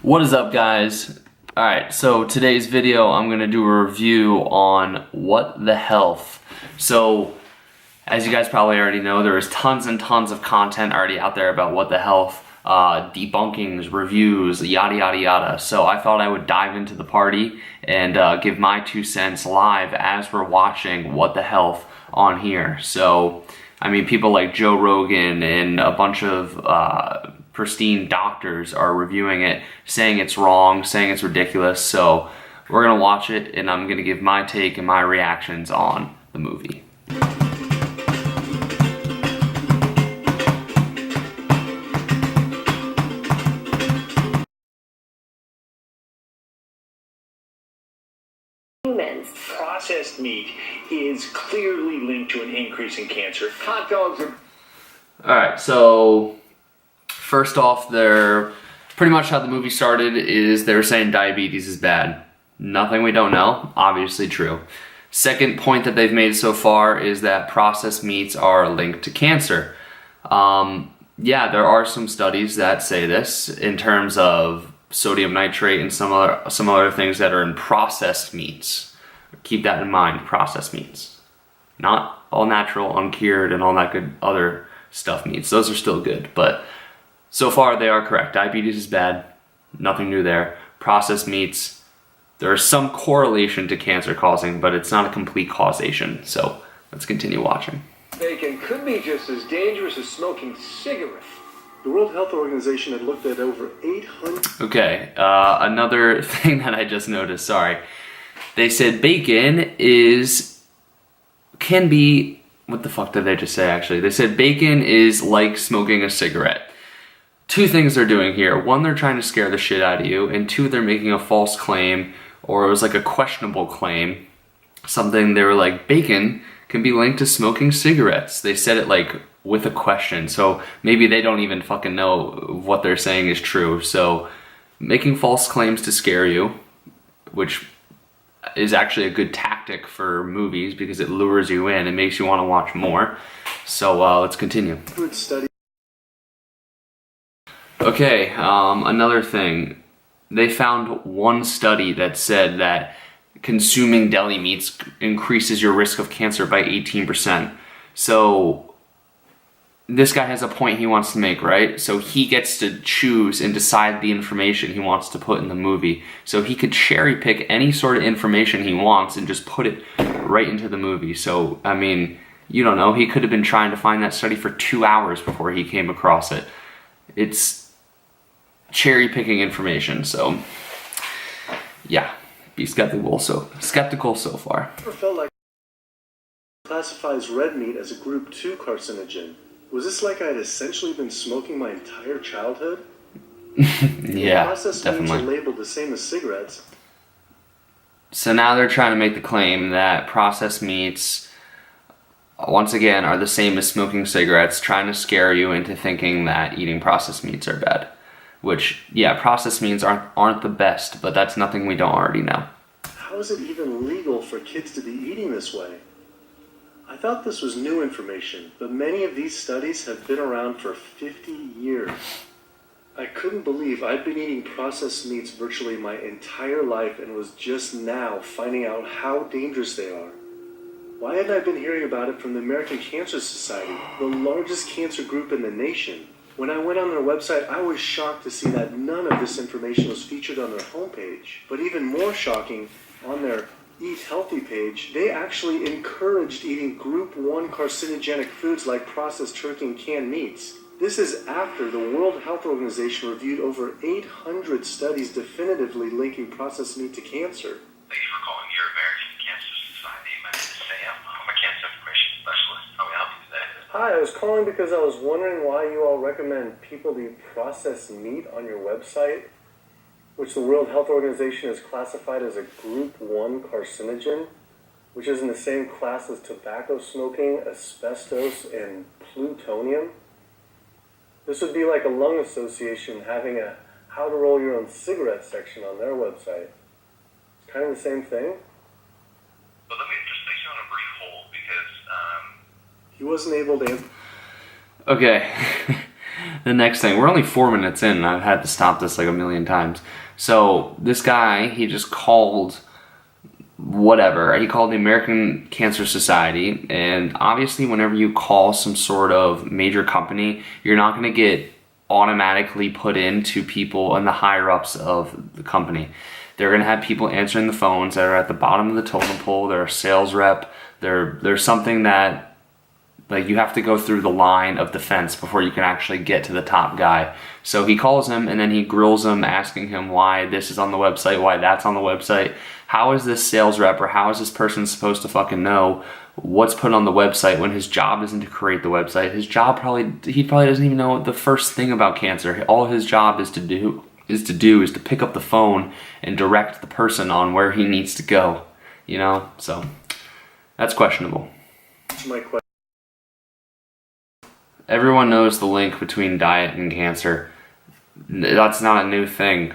What is up, guys? Alright, so today's video I'm going to do a review on What the Health. So, as you guys probably already know, there is tons and tons of content already out there about What the Health, debunkings, reviews, yada yada yada. So I thought I would dive into the party and give my 2 cents live as we're watching What the Health on here. So, I mean, people like Joe Rogan and a bunch of pristine doctors are reviewing it, saying it's wrong, saying it's ridiculous. So we're gonna watch it and I'm gonna give my take and my reactions on the movie. Processed meat is clearly linked to an increase in cancer. Hot dogs are... Alright, so first off, they're pretty much how the movie started is they were saying diabetes is bad. Nothing we don't know, obviously true. Second point that they've made so far is that processed meats are linked to cancer. Yeah, there are some studies that say this in terms of sodium nitrate and some other things that are in processed meats. Keep that in mind, processed meats. Not all natural, uncured, and all that good other stuff meats. Those are still good, but so far they are correct. Diabetes is bad, nothing new there. Processed meats, there is some correlation to cancer causing, but it's not a complete causation. So let's continue watching. Bacon could be just as dangerous as smoking cigarettes. The World Health Organization had looked at over 800... Okay, another thing that I just noticed, sorry. They said bacon can be, what the fuck did they just say actually? They said bacon is like smoking a cigarette. Two things they're doing here. One, they're trying to scare the shit out of you, and two, they're making a false claim, or it was like a questionable claim. Something they were like, bacon can be linked to smoking cigarettes. They said it like with a question, so maybe they don't even fucking know what they're saying is true. So making false claims to scare you, which is actually a good tactic for movies because it lures you in and makes you want to watch more. So let's continue. Good study. Okay, another thing. They found one study that said that consuming deli meats increases your risk of cancer by 18%. So this guy has a point he wants to make, right? So he gets to choose and decide the information he wants to put in the movie. So he could cherry pick any sort of information he wants and just put it right into the movie. So, I mean, you don't know. He could have been trying to find that study for 2 hours before he came across it. It's cherry picking information, so yeah, be skeptical so far. I felt like classifies red meat as a group 2 carcinogen. Was this like I had essentially been smoking my entire childhood? Yeah, processed definitely. meats are labeled the same as cigarettes. So now they're trying to make the claim that processed meats, once again, are the same as smoking cigarettes, trying to scare you into thinking that eating processed meats are bad. Which, yeah, processed meats aren't the best, but that's nothing we don't already know. How is it even legal for kids to be eating this way? I thought this was new information, but many of these studies have been around for 50 years. I couldn't believe I'd been eating processed meats virtually my entire life and was just now finding out how dangerous they are. Why hadn't I been hearing about it from the American Cancer Society, the largest cancer group in the nation? When I went on their website, I was shocked to see that none of this information was featured on their homepage. But even more shocking, on their Eat Healthy page, they actually encouraged eating Group 1 carcinogenic foods like processed turkey and canned meats. This is after the World Health Organization reviewed over 800 studies definitively linking processed meat to cancer. Thank you for calling your American Cancer Society. My name is Sam. I'm a cancer information specialist. How may I help you today? Hi, I was calling because I was wondering why you all recommend people to eat processed meat on your website, which the World Health Organization has classified as a Group 1 carcinogen, which is in the same class as tobacco smoking, asbestos, and plutonium. This would be like a lung association having a how to roll your own cigarette section on their website. It's kind of the same thing. But let me just place you on a brief hold because He wasn't able to answer. Okay, The next thing, we're only 4 minutes in, and I've had to stop this like a million times. So this guy, he just called whatever. He called the American Cancer Society, and obviously whenever you call some sort of major company, you're not going to get automatically put into people in the higher ups of the company. They're going to have people answering the phones that are at the bottom of the totem pole. They're a sales rep. There's something that, like, you have to go through the line of defense before you can actually get to the top guy. So he calls him, and then he grills him, asking him why this is on the website, why that's on the website. How is this sales rep, or how is this person supposed to fucking know what's put on the website when his job isn't to create the website? His job he probably doesn't even know the first thing about cancer. All his job is to pick up the phone and direct the person on where he needs to go. You know, so that's questionable. My question. Everyone knows the link between diet and cancer. That's not a new thing.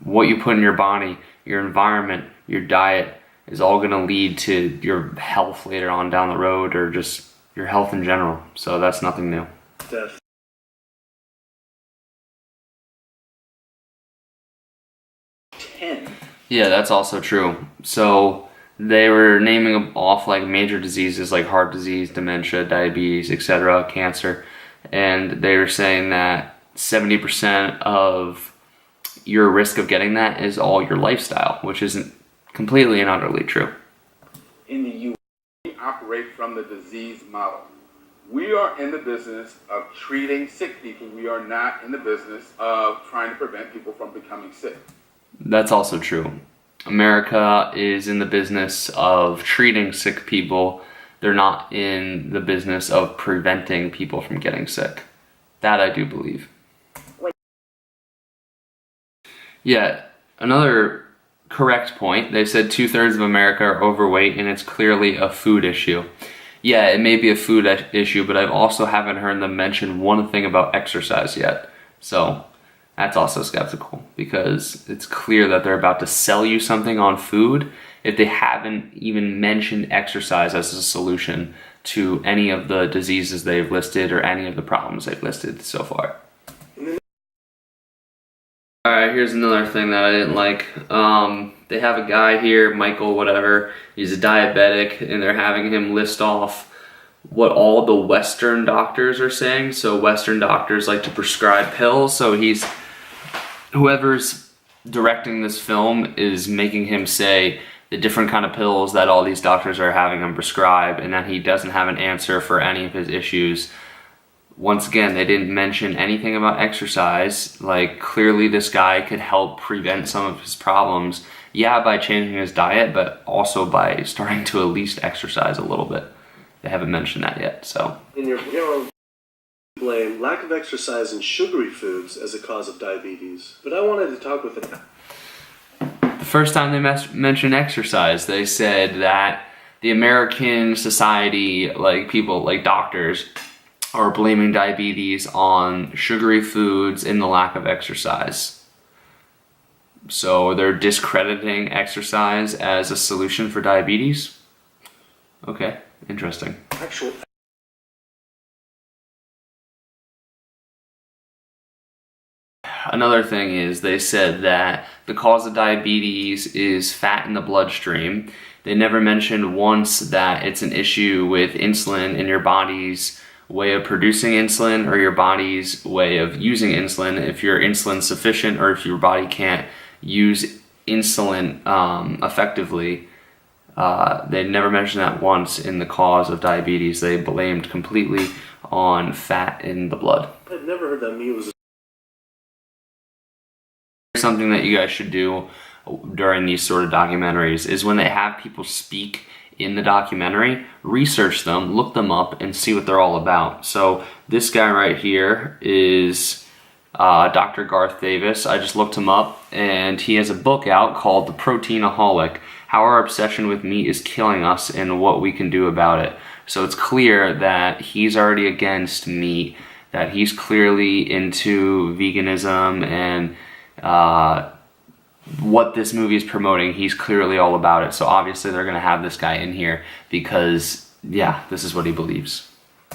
What you put in your body, your environment, your diet is all going to lead to your health later on down the road, or just your health in general. So that's nothing new. Death. Yeah, that's also true. So they were naming off like major diseases like heart disease, dementia, diabetes, etc., cancer, and they were saying that 70% of your risk of getting that is all your lifestyle, which isn't completely and utterly true. In the U.S., we operate from the disease model. We are in the business of treating sick people. We are not in the business of trying to prevent people from becoming sick. That's also true. America is in the business of treating sick people. They're not in the business of preventing people from getting sick. That I do believe. Yeah, another correct point. They said 2/3 of America are overweight, and it's clearly a food issue. Yeah, it may be a food issue, but I also haven't heard them mention one thing about exercise yet. So that's also skeptical, because it's clear that they're about to sell you something on food if they haven't even mentioned exercise as a solution to any of the diseases they've listed or any of the problems they've listed so far. Alright, here's another thing that I didn't like. They have a guy here, Michael whatever, he's a diabetic, and they're having him list off what all the Western doctors are saying. So Western doctors like to prescribe pills, so whoever's directing this film is making him say the different kind of pills that all these doctors are having him prescribe, and that he doesn't have an answer for any of his issues. Once again, they didn't mention anything about exercise. Like, clearly this guy could help prevent some of his problems. Yeah, by changing his diet, but also by starting to at least exercise a little bit. They haven't mentioned that yet, so. In your general blame lack of exercise and sugary foods as a cause of diabetes, but I wanted to talk with an. The first time they mentioned exercise, they said that the American society, like people, like doctors, are blaming diabetes on sugary foods and the lack of exercise. So they're discrediting exercise as a solution for diabetes? Okay, interesting. Actual. Another thing is they said that the cause of diabetes is fat in the bloodstream. They never mentioned once that it's an issue with insulin in your body's way of producing insulin, or your body's way of using insulin, if you're insulin sufficient or if your body can't use insulin effectively. They never mentioned that once in the cause of diabetes. They blamed completely on fat in the blood. I've never heard that meat was. Something that you guys should do during these sort of documentaries is when they have people speak in the documentary, research them, look them up, and see what they're all about. So this guy right here is Dr. Garth Davis. I just looked him up, and he has a book out called The Proteinaholic: How Our Obsession with Meat is Killing Us and What We Can Do About It. So it's clear that he's already against meat, that he's clearly into veganism, and what this movie is promoting, he's clearly all about it. So obviously they're going to have this guy in here because, yeah, this is what he believes.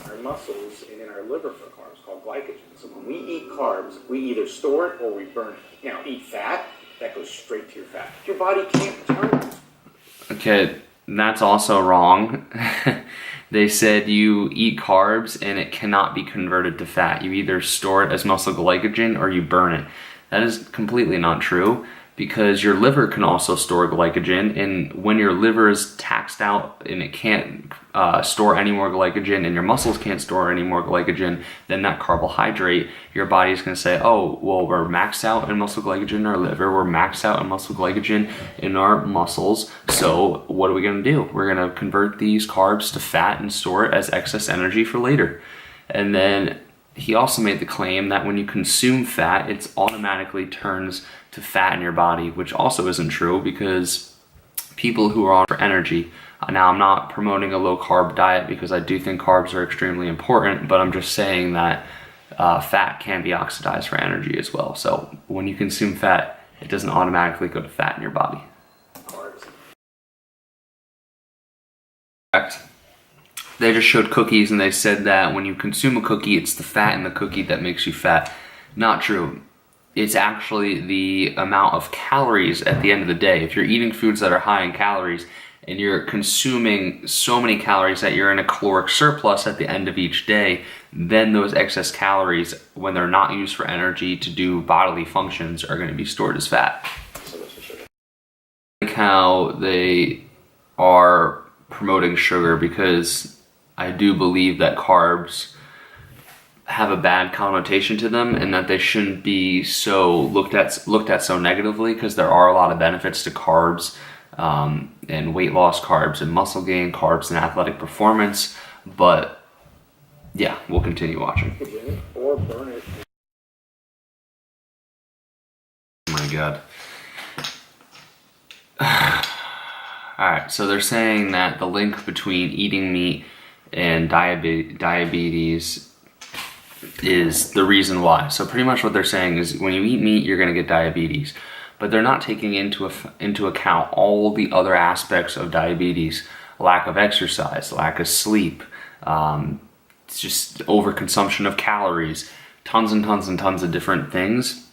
Our muscles and in our liver for carbs called glycogen. So when we eat carbs, we either store it or we burn it. Now, eat fat, that goes straight to your fat. Your body can't return it. Okay, that's also wrong. They said you eat carbs and it cannot be converted to fat. You either store it as muscle glycogen or you burn it. That is completely not true, because your liver can also store glycogen, and when your liver is taxed out and it can't store any more glycogen and your muscles can't store any more glycogen, then that carbohydrate, your body is going to say, oh, well, we're maxed out in muscle glycogen in our liver, we're maxed out in muscle glycogen in our muscles, so what are we going to do? We're going to convert these carbs to fat and store it as excess energy for later. And then he also made the claim that when you consume fat, it automatically turns to fat in your body, which also isn't true, because people who are on for energy, now I'm not promoting a low carb diet because I do think carbs are extremely important, but I'm just saying that fat can be oxidized for energy as well. So when you consume fat, it doesn't automatically go to fat in your body. Correct. They just showed cookies and they said that when you consume a cookie, it's the fat in the cookie that makes you fat. Not true. It's actually the amount of calories at the end of the day. If you're eating foods that are high in calories and you're consuming so many calories that you're in a caloric surplus at the end of each day, then those excess calories, when they're not used for energy to do bodily functions, are going to be stored as fat. Like how they are promoting sugar, because I do believe that carbs have a bad connotation to them and that they shouldn't be so looked at so negatively, because there are a lot of benefits to carbs, and weight loss carbs and muscle gain carbs and athletic performance. But yeah, we'll continue watching. Or burn it. Oh my god. Alright, so they're saying that the link between eating meat and diabetes is the reason why. So pretty much what they're saying is when you eat meat, you're going to get diabetes. But they're not taking into account all the other aspects of diabetes: lack of exercise, lack of sleep, it's just overconsumption of calories, tons and tons and tons of different things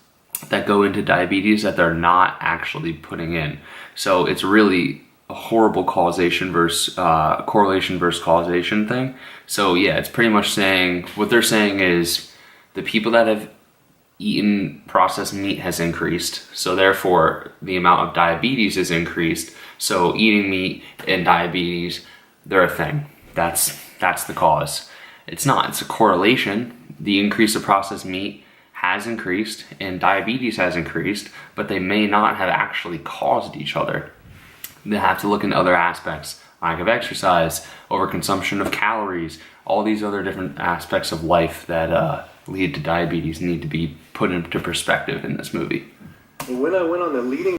that go into diabetes that they're not actually putting in. So it's really a horrible correlation versus causation thing. So yeah, it's pretty much saying, what they're saying is the people that have eaten processed meat has increased, so therefore the amount of diabetes is increased. So eating meat and diabetes, they're a thing. That's the cause. It's not, it's a correlation. The increase of processed meat has increased and diabetes has increased, but they may not have actually caused each other. They have to look into other aspects: lack of exercise, overconsumption of calories, all these other different aspects of life that lead to diabetes need to be put into perspective in this movie. And when I went on the leading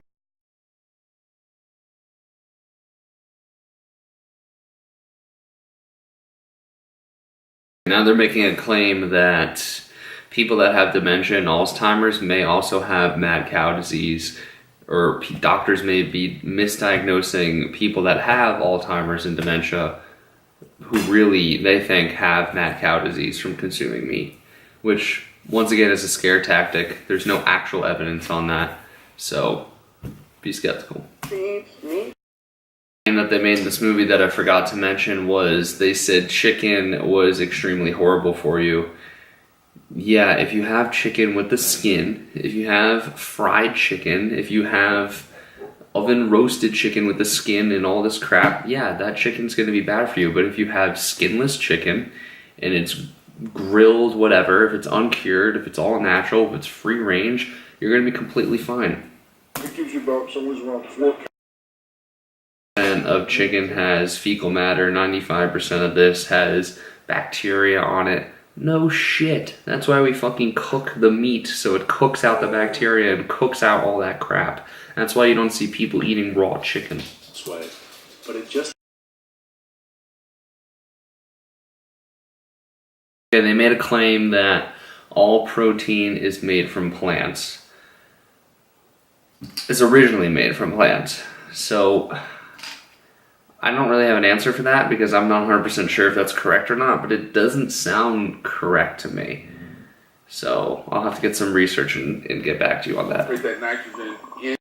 Now they're making a claim that people that have dementia and Alzheimer's may also have mad cow disease, or doctors may be misdiagnosing people that have Alzheimer's and dementia who really, they think, have mad cow disease from consuming meat, which once again is a scare tactic. There's no actual evidence on that, so be skeptical. And that they made in this movie that I forgot to mention was they said chicken was extremely horrible for you. Yeah, if you have chicken with the skin, if you have fried chicken, if you have oven roasted chicken with the skin and all this crap, yeah, that chicken's going to be bad for you. But if you have skinless chicken and it's grilled, whatever, if it's uncured, if it's all natural, if it's free range, you're going to be completely fine. It gives you about somewhere around 4 of chicken has fecal matter. 95% of this has bacteria on it. No shit. That's why we fucking cook the meat, so it cooks out the bacteria and cooks out all that crap. That's why you don't see people eating raw chicken. this way, but it just Okay, they made a claim that all protein is made from plants. It's originally made from plants. So I don't really have an answer for that because I'm not 100% sure if that's correct or not, but it doesn't sound correct to me. So I'll have to get some research and get back to you on that. Put that nitrogen in.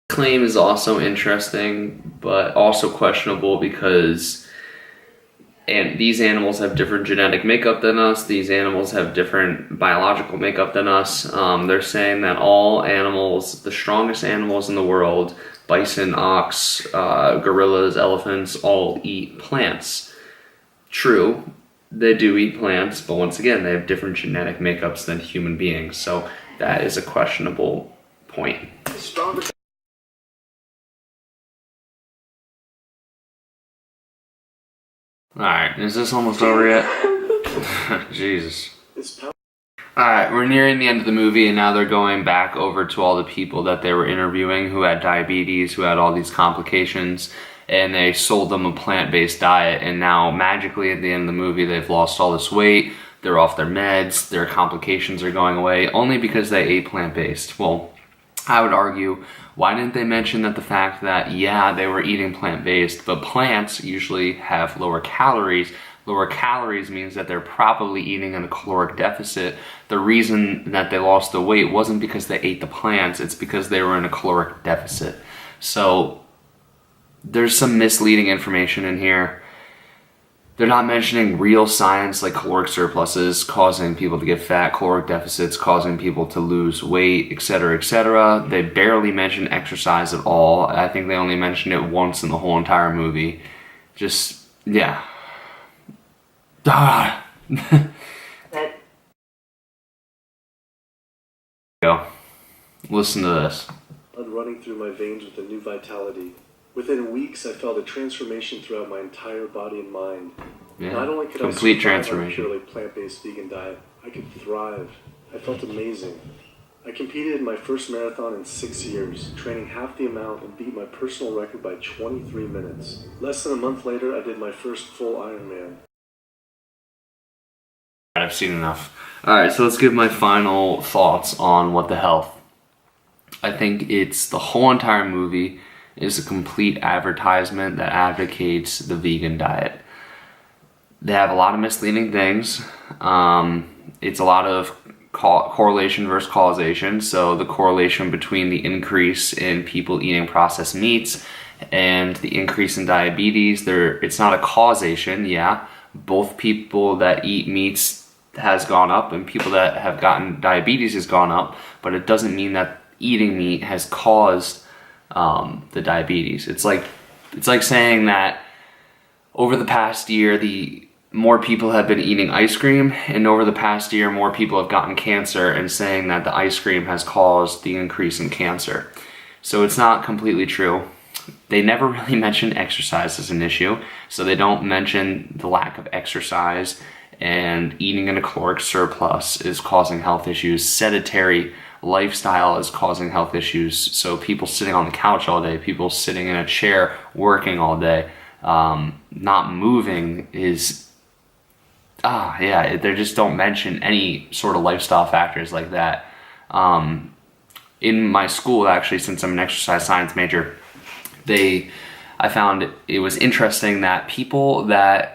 Claim is also interesting, but also questionable because these animals have different genetic makeup than us. These animals have different biological makeup than us. They're saying that all animals, the strongest animals in the world, bison, ox, gorillas, elephants, all eat plants. True, they do eat plants, but once again, they have different genetic makeups than human beings. So that is a questionable point. Strongest. Alright, is this almost over yet? Jesus. Alright, we're nearing the end of the movie, and now they're going back over to all the people that they were interviewing who had diabetes, who had all these complications, and they sold them a plant-based diet, and now magically at the end of the movie they've lost all this weight, they're off their meds, their complications are going away, only because they ate plant-based. Well, I would argue, why didn't they mention that the fact that, yeah, they were eating plant-based, but plants usually have lower calories. Lower calories means that they're probably eating in a caloric deficit. The reason that they lost the weight wasn't because they ate the plants, it's because they were in a caloric deficit. So there's some misleading information in here. They're not mentioning real science like caloric surpluses causing people to get fat, caloric deficits causing people to lose weight, etc., etc. They barely mention exercise at all. I think they only mentioned it once in the whole entire movie. Just, yeah. Go. Listen to this. Blood running through my veins with a new vitality. Within weeks, I felt a transformation throughout my entire body and mind. Yeah. Not only could Complete I survive transformation. on a purely plant-based vegan diet, I could thrive. I felt amazing. I competed in my first marathon in 6 years, training half the amount and beat my personal record by 23 minutes. Less than a month later, I did my first full Ironman. I've seen enough. Alright, so let's give my final thoughts on What the Health. I think it's the whole entire movie is a complete advertisement that advocates the vegan diet. They have a lot of misleading things. It's a lot of correlation versus causation. So the correlation between the increase in people eating processed meats and the increase in diabetes, it's not a causation, yeah. Both people that eat meats has gone up and people that have gotten diabetes has gone up, but it doesn't mean that eating meat has caused the diabetes. It's like saying that over the past year, more people have been eating ice cream, and over the past year, more people have gotten cancer, and saying that the ice cream has caused the increase in cancer. So it's not completely true. They never really mention exercise as an issue, so they don't mention the lack of exercise, and eating in a caloric surplus is causing health issues. Sedentary lifestyle is causing health issues. So people sitting on the couch all day, people sitting in a chair working all day, not moving is they just don't mention any sort of lifestyle factors like that. In my school, actually, since I'm an exercise science major, I found it was interesting that people that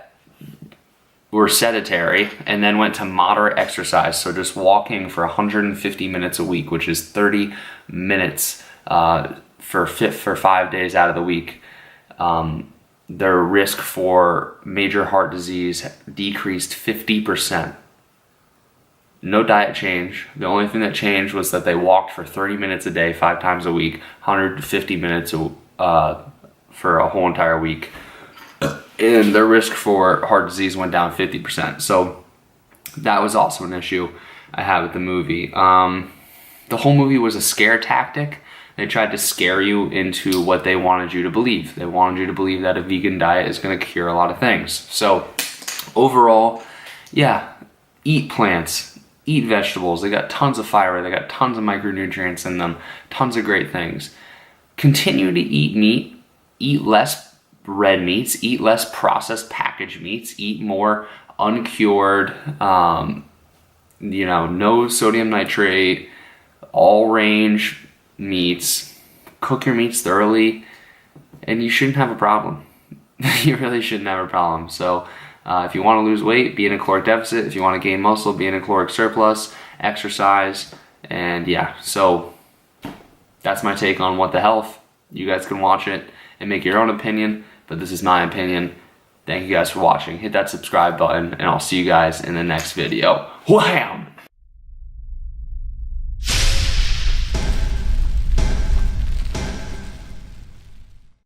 were sedentary and then went to moderate exercise, so just walking for 150 minutes a week, which is 30 minutes for 5 days out of the week, their risk for major heart disease decreased 50%. No diet change. The only thing that changed was that they walked for 30 minutes a day, 5 times a week, 150 minutes for a whole entire week. And their risk for heart disease went down 50%. So that was also an issue I had with the movie. The whole movie was a scare tactic. They tried to scare you into what they wanted you to believe. They wanted you to believe that a vegan diet is going to cure a lot of things. So overall, yeah, eat plants, eat vegetables. They got tons of fiber. They got tons of micronutrients in them, tons of great things. Continue to eat meat, eat less red meats, eat less processed packaged meats, eat more uncured, no sodium nitrate, all range meats, cook your meats thoroughly, and you shouldn't have a problem. you really shouldn't have a problem. So if you want to lose weight, be in a caloric deficit. If you want to gain muscle, be in a caloric surplus, exercise, and yeah. So that's my take on What the Health. You guys can watch it and make your own opinion, but this is my opinion. Thank you guys for watching. Hit that subscribe button, and I'll see you guys in the next video. Wham!